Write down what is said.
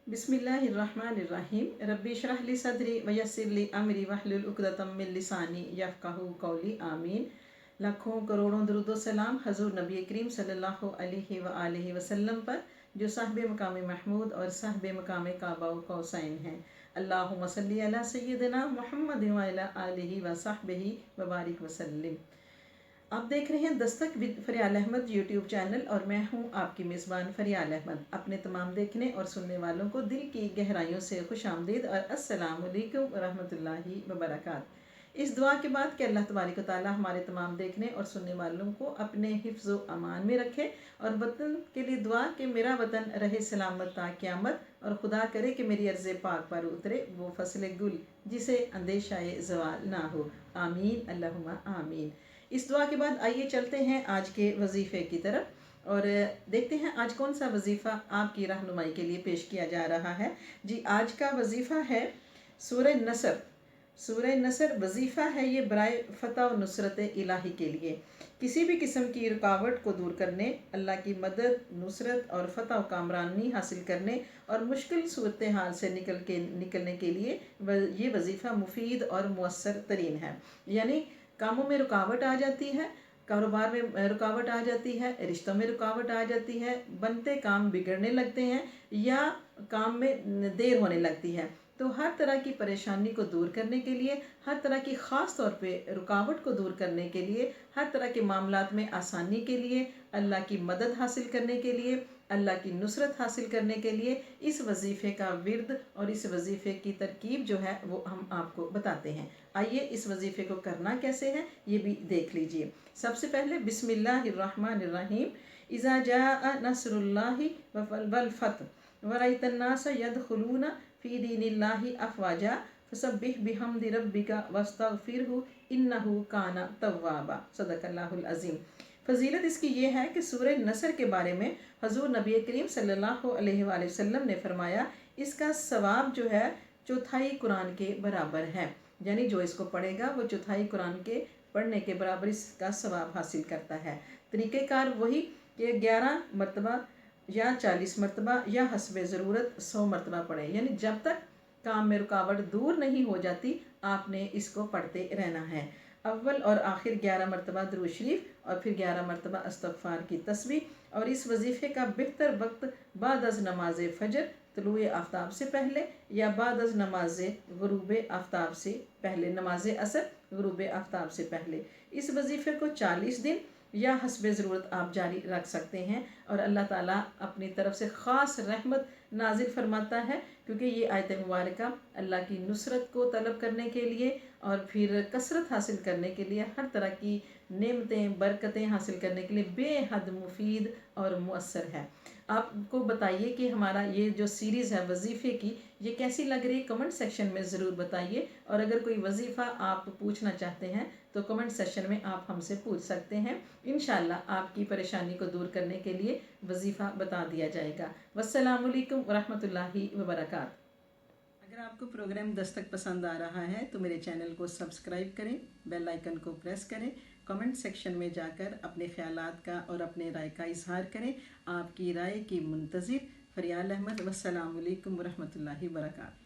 बिस्मिल्लाहिर्रहमानिर्रहीम रब्बि इश्रह ली सदरी वयस्सिर ली अमरी वहलुल उक़दतम मिन लिसानी यफ़क़हू क़ौली आमीन। लाखों करोड़ों दुरूद व सलाम हज़ूर नबी करीम सल्लल्लाहु अलैहि व आलिहि वसल्लम पर, जो साहिब मकाम महमूद और साहिब मकाम काबा व कौसैन हैं। अल्लाहुम्मा सल्ली अला सय्यिदिना मुहम्मद व अला आलिहि व सहबिही व बारिक वसल्लिम। आप देख रहे हैं Dastak with फ़रियाल Ahmad YouTube channel और मैं हूं आपकी मेज़बान फ़रियाल अहमद। अपने तमाम देखने और सुनने वालों को दिल की गहराइयों से खुशामदीद और अस्सलाम वालेकुम व रहमतुल्लाहि व बरकात। इस दुआ के बाद कि अल्लाह तबारक व तआला हमारे तमाम देखने और सुनने वालों को अपने हिफ्ज़ व अमान में रखे और वतन के लिए दुआ कि मेरा वतन रहे सलामत ता क़यामत, और खुदा करे कि मेरी अर्ज़ पाक पर उतरे वो फसल गुल जिसे अंदेशाए ज़वाल ना हो। आमीन अल्लाहुम्मा आमीन। इस दुआ के बाद आइए चलते हैं आज के वजीफ़े की तरफ और देखते हैं आज कौन सा वजीफ़ा आपकी रहनुमाई के लिए पेश किया जा रहा है। जी, आज का वजीफ़ा है सूरह नसर। सूरह नसर वजीफ़ा है ये बराए फ़तह व नुसरत इलाही के लिए, किसी भी किस्म की रुकावट को दूर करने, अल्लाह की मदद, नुसरत और फ़तह व कामरानी हासिल करने और मुश्किल सूरत हाल से निकलने के लिए ये वजीफ़ा मुफीद और मुअस्सर तरीन है। यानी कामों में रुकावट आ जाती है, कारोबार में रुकावट आ जाती है, रिश्तों में रुकावट आ जाती है, बनते काम बिगड़ने लगते हैं या काम में देर होने लगती है, तो हर तरह की परेशानी को दूर करने के लिए, हर तरह की ख़ास तौर पे रुकावट को दूर करने के लिए, हर तरह के मामलात में आसानी के लिए, अल्लाह की मदद हासिल करने के लिए, अल्लाह की नुसरत हासिल करने के लिए इस वजीफ़े का विर्द और इस वजीफ़े की तरकीब जो है वो हम आपको बताते हैं। आइए इस वजीफ़े को करना कैसे है ये भी देख लीजिए। सबसे पहले बिस्मिल्लाहिर्रहमानिर्रहीम। इज़ा जाअ नस्रुल्लाहि वल फ़तह व रअयतन्नास यदखुलूना फ़ी दीनिल्लाहि अफ़वाजा फसब्बिह बिहम्दि रब्बिका वस्तग़फिरहु इन्नहु काना तव्वाबा। सदक़ल्लाहुल अज़ीम। फ़जीलत इसकी ये है कि सूरह नसर के बारे में हज़ूर नबी करीम सल्लल्लाहु अलैहि वसल्लम ने फरमाया, इसका सवाब जो है चौथाई कुरान के बराबर है। यानी जो इसको पढ़ेगा वो चौथाई कुरान के पढ़ने के बराबर इसका सवाब हासिल करता है। तरीक़ेकार वही कि 11 मरतबा या 40 मरतबा या हस्बे ज़रूरत 100 मरतबा पढ़ें। यानी जब तक काम में रुकावट दूर नहीं हो जाती आपने इसको पढ़ते रहना है। अव्वल और आखिर 11 मरतबा दुरूद शरीफ और फिर 11 मरतबा इस्तग़फ़ार की तस्बीह। और इस वजीफ़े का बेहतर वक्त बाद अज़ नमाज फ़जर तुलूए आफ्ताब से पहले या बाद अज़ नमाज ग़ुरूब आफ्ताब से पहले, नमाज असर ग़ुरूब आफ्ताब से पहले। इस वजीफ़े को 40 दिन या हस्बे ज़रूरत आप जारी रख सकते हैं और अल्लाह ताला अपनी तरफ से ख़ास रहमत नाजिल फरमाता है, क्योंकि ये आयत मुबारका अल्लाह की नुसरत को तलब करने के लिए और फिर कसरत हासिल करने के लिए, हर तरह की नेमतें बरकतें हासिल करने के लिए बेहद मुफीद और मुअस्सर है। आपको बताइए कि हमारा ये जो सीरीज़ है वजीफ़े की ये कैसी लग रही है, कमेंट सेक्शन में ज़रूर बताइए। और अगर कोई वजीफ़ा आप पूछना चाहते हैं तो कमेंट सेक्शन में आप हमसे पूछ सकते हैं। इंशाअल्लाह आपकी परेशानी को दूर करने के लिए वजीफ़ा बता दिया जाएगा। वस्सलामु अलैकुम व रहमतुल्लाहि व बरकात। अगर आपको प्रोग्राम दस्तक पसंद आ रहा है तो मेरे चैनल को सब्सक्राइब करें, बेल आइकन को प्रेस करें, कमेंट सेक्शन में जाकर अपने ख्यालात का और अपने राय का इजहार करें। आपकी राय की मुंतज़िर फ़रियाल अहमद। वस्सलामु अलैकुम व रहमतुल्लाहि व बरकात।